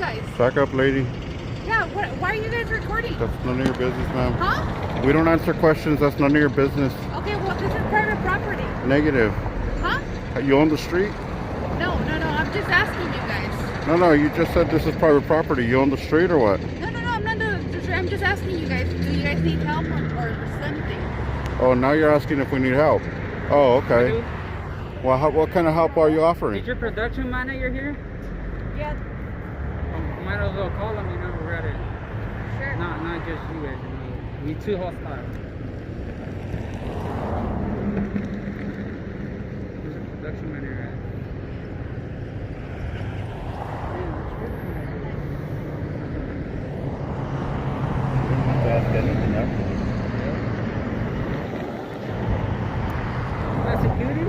guys? Back up, lady. Yeah, why are you guys recording? That's none of your business, ma'am. Huh? We don't answer questions. That's none of your business. Okay, well, this is private property. Negative. Huh? You own the street? No, I'm just asking you guys. No, you just said this is private property. You own the street or what? No, I'm not I'm just asking you guys. Do you guys need help or something? Oh, now you're asking if we need help. Oh, okay. Well, what kind of help are you offering? Is your production manager here? Yeah. Might as well call him, you know, we're at it. Sure. Not just you guys, you know. We too hostile. Where's the production manager at? That security?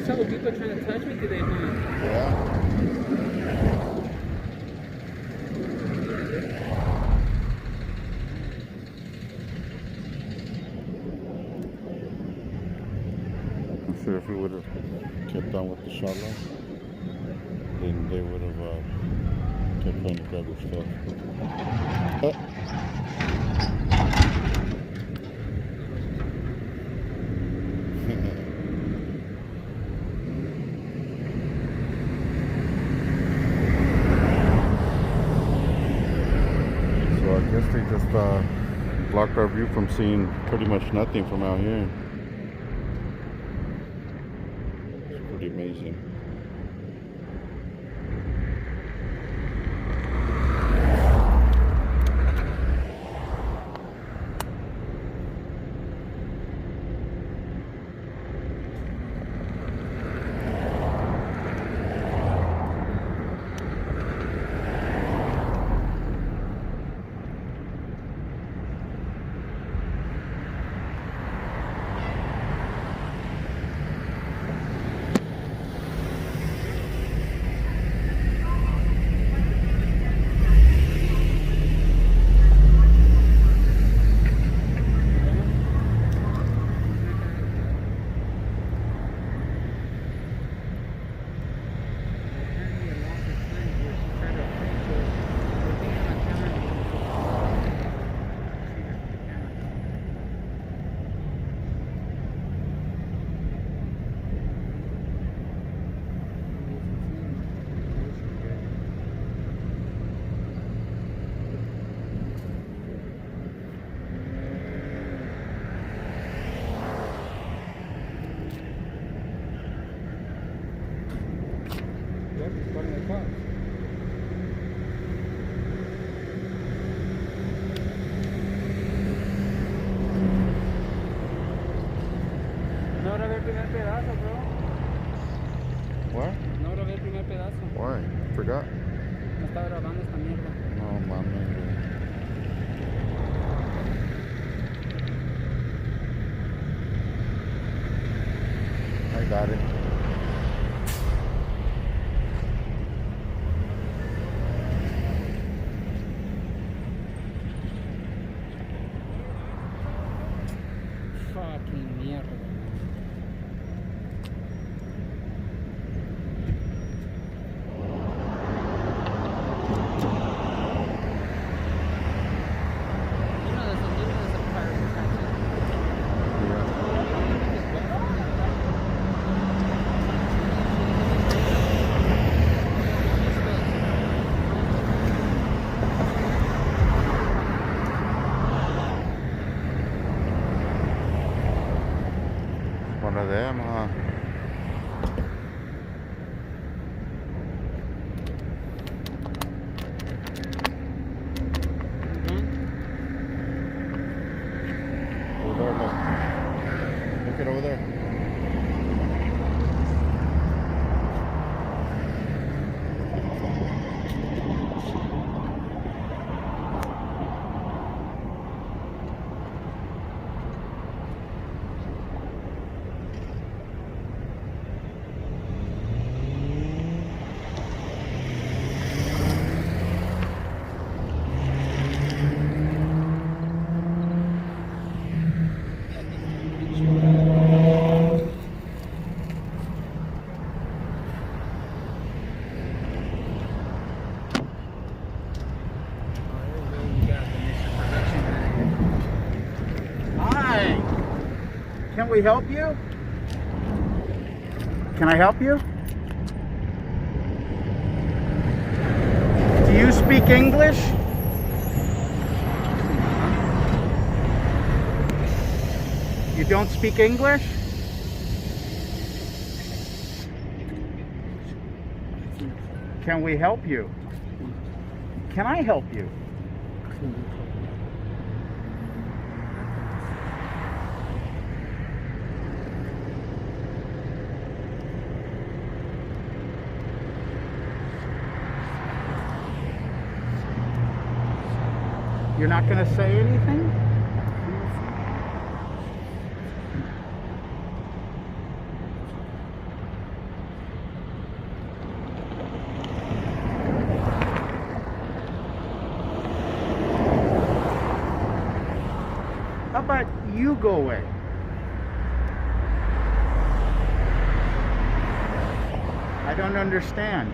So people trying to touch me today, huh? Yeah. I'm sure if we would have kept on with the shallow, then they would have kept trying to grab their stuff. So I guess they just blocked our view from seeing pretty much nothing from out here. It's pretty amazing. No grabé el primer pedazo, bro. What? No grabé el primer pedazo. Why? Forgot? No estaba grabando esta mierda. No, mames. I got it. Fucking mierda. we help you? Can I help you? Do you speak English? You don't speak English? Can we help you? Can I help you? You're not going to say anything? How about you go away? I don't understand.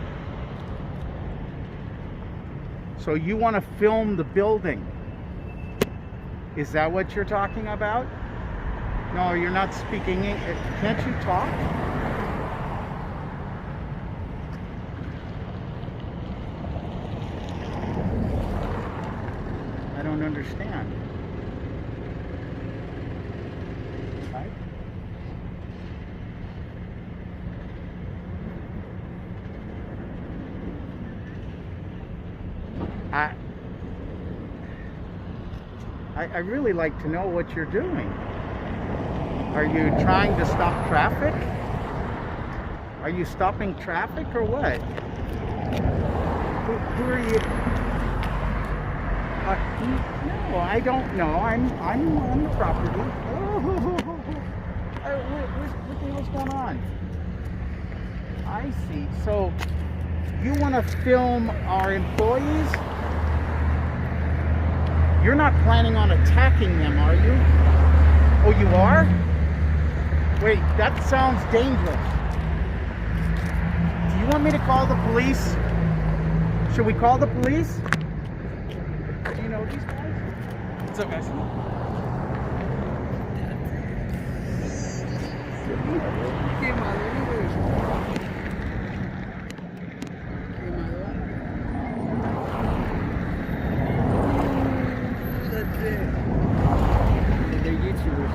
So you want to film the building? Is that what you're talking about? No, you're not speaking English. Can't you talk? I don't understand. Right? I really like to know what you're doing. Are you trying to stop traffic? Are you stopping traffic or what? Who are you? No, I don't know. I'm on the property. What the hell's going on? I see. So you want to film our employees? You're not planning on attacking them, are you? Oh, you are? Wait, that sounds dangerous. Do you want me to call the police? Should we call the police? Do you know these guys? What's up, guys? They're YouTubers.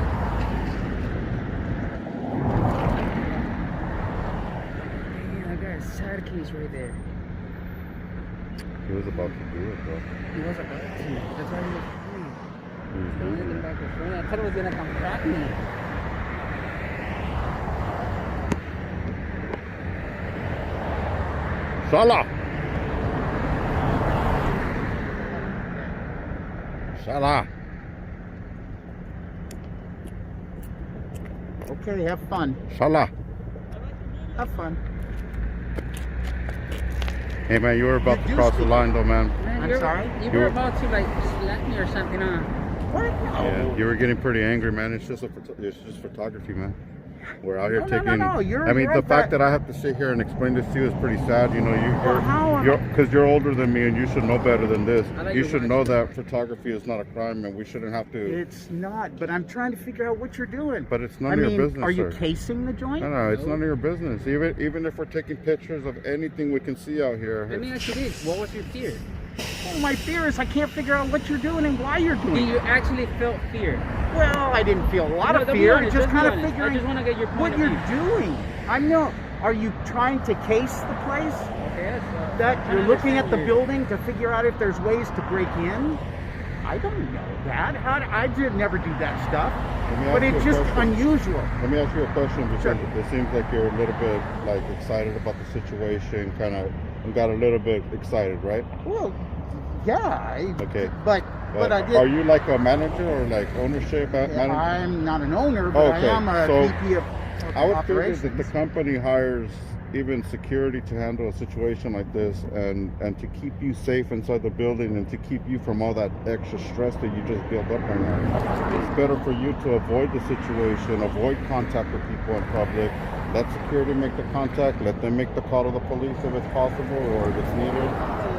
Damn, I got a side case right there. He was about to do it, bro. He was about to. That's why he was free. He was Don't doing let it. him back to front. I thought it was gonna come crack me. Shala! Shala! Okay, have fun. Shala! Have fun. Hey man, you were about You to do cross the speak- line though, man. Man, I'm you're, sorry? You You were were- about to like slap me or something, huh? What? Yeah, you were getting pretty angry, man. It's just photography, man. We're out here No, no, taking. no, you're- I mean, you're the right, fact but- that I have to sit here and explain this to you is pretty sad. You know, Well, how am you're I- because you're older than me and you should know better than this. I thought You you should were know that photography is not a crime and we shouldn't have to. It's not, but I'm trying to figure out what you're doing. But it's none I of mean, your business, are you sir. casing the joint? No, it's No. none of your business. Even if we're taking pictures of anything we can see out here. Let me ask you this: what was your fear? Oh, my fear is I can't figure out what you're doing and why you're Do doing you it. actually felt fear? Well, I didn't feel a lot No, of don't be fear. honest, Just don't be kind of honest. I figuring just want to get your point what of you're view. doing. I'm no. Are you trying to case the place? Okay, that's, That I you're looking at the understand your- building to figure out if there's ways to break in? I don't know that. I did never do that stuff. Let me But ask you it's a just question. unusual. Let me ask you a question because Sure. it seems like you're a little bit like excited about the situation, kind of got a little bit excited, right? Well, yeah. Okay. But I did. Are you like a manager or like ownership manager? I'm not an owner, but Okay, I am a so VP of I would figure operations. that the company hires even security to handle a situation like this and to keep you safe inside the building and to keep you from all that extra stress that you just built up right now. It's better for you to avoid the situation, avoid contact with people in public, let security make the contact, let them make the call to the police if it's possible or if it's needed.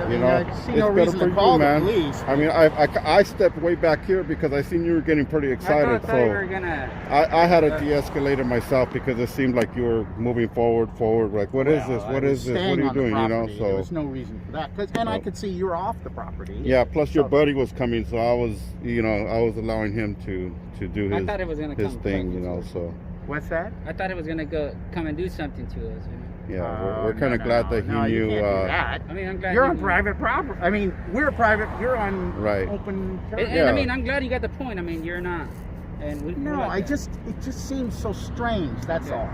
You know, I see no it's better reason for to you, call the man. police. I mean, I stepped way back here because I seen you were getting pretty excited. I thought you were gonna. I had to de-escalate it myself because it seemed like you were moving forward. Like, what is this? What is this? What are you doing? You know, There was so no reason for that. And I could see you're off the property. yeah. Plus, your So- buddy was coming, so I was allowing him to do I his thought it was gonna his come. thing. You know, so What's that? I thought it was gonna come and do something to us. yeah, we're kind of glad that he no, knew. You can't do that. I mean, I'm glad You're you- on private property. I mean, we're private. You're on Right. open. And Yeah. I mean, I'm glad you got the point. I mean, you're not. And we. No, we're like that. it just seems so strange. That's Yeah. all.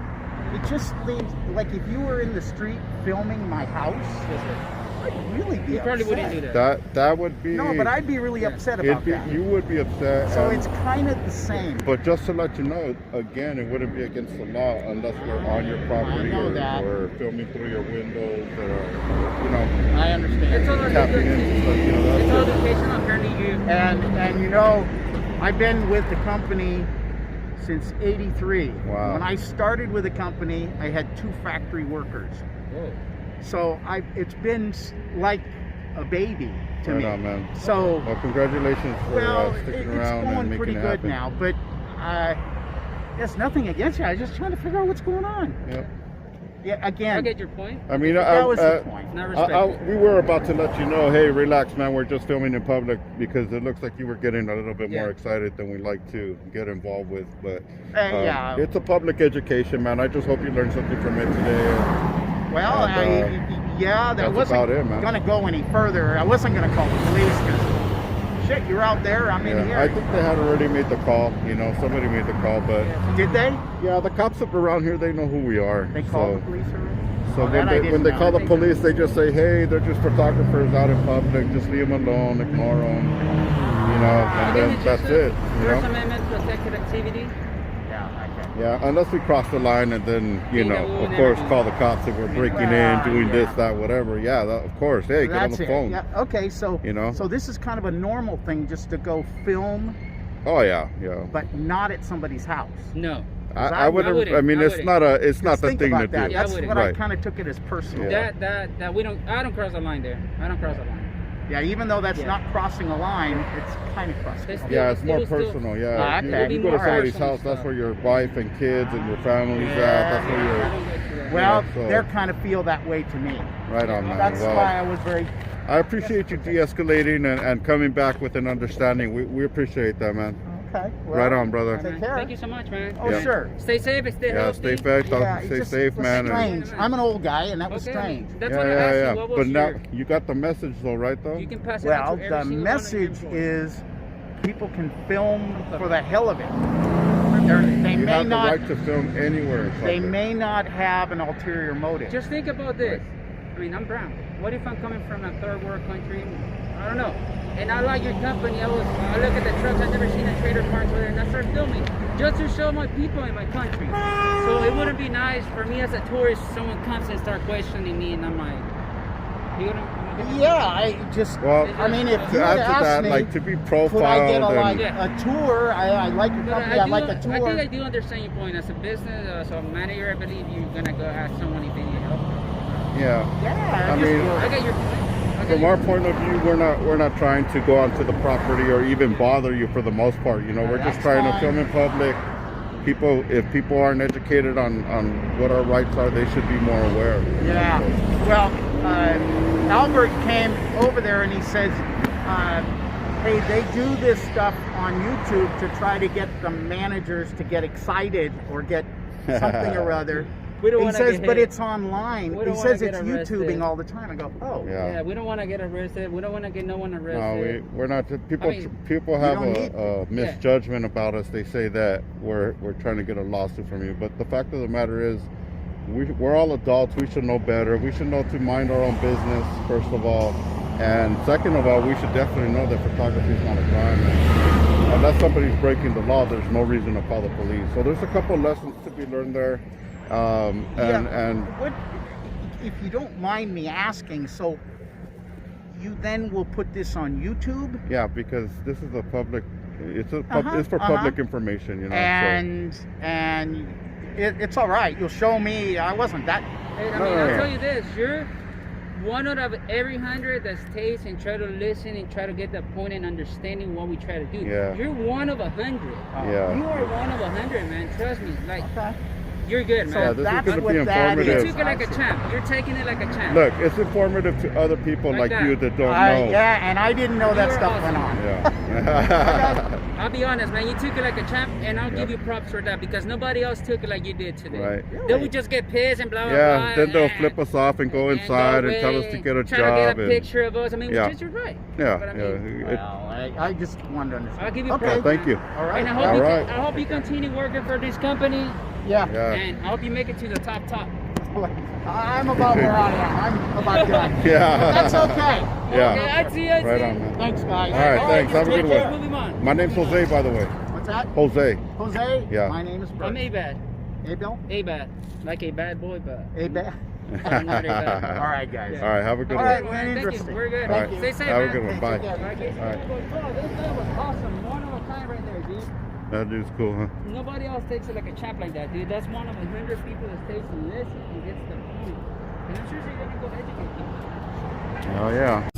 It just seems like if you were in the street filming my house, Yes, sir. I'd really be You probably upset. wouldn't do that. That would be. No, but I'd be really Yeah. upset about that. You would be upset. So and- it's kind of the same. But just to let you know, again, it wouldn't be against the law unless we're on your property know or, that. or filming through your windows or, I understand. It's all tapping into stuff. You know, It's all that's it. educational. Apparently, you. And you know, I've been with the company since '83. Wow. When I started with the company, I had 2 factory workers. Whoa. So it's been like a baby to Right me. on, man. So Well, congratulations for well, sticking it's around and going making pretty it good happen. now. But there's nothing against you. I was just trying to figure out what's going on. Yep. Yeah, I again, get your point. I mean, that was the point. Not respect. we were about to let you know, hey, relax, man. We're just filming in public because it looks like you were getting a little bit more Yeah. excited than we like to get involved with. But yeah. it's a public education, man. I just hope you learned something from it today. Well, And, that that's wasn't about it, man. gonna go any further. I wasn't gonna call the police because shit, you're out there. I'm in Yeah, I here. think they had already made the call. You know, somebody made the call, but Did they? yeah, the cops up around here, they know who we are. They called the police already? So Oh, that I when they didn't call know. the police, they just say, hey, they're just photographers out in public. Just leave them alone, ignore them. You know, and then Again, that's it's it. just You First know? Amendment protected activity. Yeah, okay. Yeah, unless we cross the line and then, you Yeah, know, we'll of never course, do call that. the cops if we're breaking Well, in, doing yeah. this, that, whatever. Yeah, of course. Hey, get on That's the it. phone. Yeah. Okay, so You know? so this is kind of a normal thing, just to go film, Oh yeah, yeah. but not at somebody's house. No. I would. wouldn't. I mean, I it's wouldn't. not a. It's not Just the think thing to about that. do. Yeah, I That's wouldn't. what I Right. kind of took it as personal. Yeah. That we don't. I don't cross the line there. I don't cross the line. Yeah, even though that's Yeah. not crossing a line, it's kind of crossing. It's a line. Yeah, it's It more was still- personal. Yeah, Ah, if you, okay. if you go to Alright. somebody's house, that's where your wife and kids and your family's at. That's where I you're. don't get to that. Well, so- they kind of feel that way to me. Right on, man. That's Well, why I was very. I appreciate you de-escalating and coming back with an understanding. We appreciate that, man. Okay. Well, Right on, brother. Take care. Thank you so much, man. Oh, Yeah. sure. Stay safe and stay Yeah, healthy. stay safe. Yeah, it Stay just safe, was man. and- strange. I'm an old guy, and that was Okay, strange. That's what I asked you. What was But now your, you got the message, though, right? Though. you can pass it Well, on to every the single one of your message employees. is people can film for the hell of it. They You may have the not. right to film anywhere. in They public. may not have an ulterior motive. Just think about this. I mean, I'm brown. What if I'm coming from a third world country? I don't know. And I like your company. I look at the trucks. I've never seen a trailer park with it, and I start filming just to show my people in my country. So it wouldn't be nice for me as a tourist. Someone comes and start questioning me, and I'm like, you know. Yeah, I just. Well, I mean, if to you add had to asked that, me, like to be could I profiled get and a tour? I like your But company. I like a tour. I think I do understand your point. As a business, as a manager, I believe you're gonna go ask someone if they need help. yeah. Yeah, I just- mean, I get your point. I get From your our point of view, we're not trying to go onto the property or even bother you for the most part. You know, we're just That's trying to fine. film in public. If people aren't educated on what our rights are, they should be more aware. Yeah. Well, Albert came over there and he says, hey, they do this stuff on YouTube to try to get the managers to get excited or get something or other. We don't He wanna says, get but hit. it's online. We He don't says wanna it's get arrested. YouTubing all the time. I go, oh. Yeah. Yeah, we don't want to get arrested. We don't want to get no one No, arrested. we're not. People I mean, people have don't need- a misjudgment about us. They say that we're trying to get a lawsuit from you, but the fact of the matter is, we're all adults. We should know better. We should know to mind our own business first of all, and second of all, we should definitely know that photography is not a crime. And unless somebody's breaking the law, there's no reason to call the police. So there's a couple lessons to be learned there. And what, if you don't mind me asking, so you then will put this on YouTube? yeah, because this is a public. It's for Uh-huh. public information, you know. And it's all right. You'll show me. I wasn't that. Hey, I No, mean, no, I'll no. tell you this: one out of every 100 that stays and try to listen and try to get the point and understanding what we try to do. Yeah. You're one of 100. Yeah. You are one of 100, man. Trust me. Like, Okay. you're good, So Yeah, man. this is that's gonna what be that You informative. is. took it like I a see. champ. You're taking it like a champ. Look, it's informative to other people Like like that. you that don't know. Yeah, and I didn't know that You're stuff awesome. went on. Yeah. I'll be honest, man. You took it like a champ, and I'll Yep. give you props for that because nobody else took it like you did today. Right. They would just get pissed and blah blah Yeah, blah. then they'll and- flip us off and go inside and tell us to get a try job. to get a and, picture of us. I mean, Yeah. which is you're right. yeah, But I yeah. mean, Well, I just wanted to understand. I'll give you Okay. props. Thank you. All right. And I hope, All you right. I hope you continue working for this company, Yeah. Yeah. and I hope you make it to the top. I'm about where I am. I'm about done. Yeah. But that's okay. Yeah. Okay, I see. I see. Right on, man. Thanks, guys. All right, thanks. Have a take good care. one. Moving on. My name's Jose, by the way. What's that? Jose. Jose? Yeah. My name is Bert. I'm A-Bad. Hey, Bill? A-Bad. Like a bad boy, but Hey, Bad. I'm not A-Bad. All right, guys. All right, have a good All one. right, man. Thank you. Interesting. We're good. All right. Stay safe, Have a man. good one. Bye. Take care. Right, this All right. guy was awesome. One of a kind right there, dude. That dude's cool, huh? Nobody else takes it like a champ like that, dude. That's one of 100 people that stays and listens and gets the point. And I'm sure you're gonna go educate people. Oh, yeah.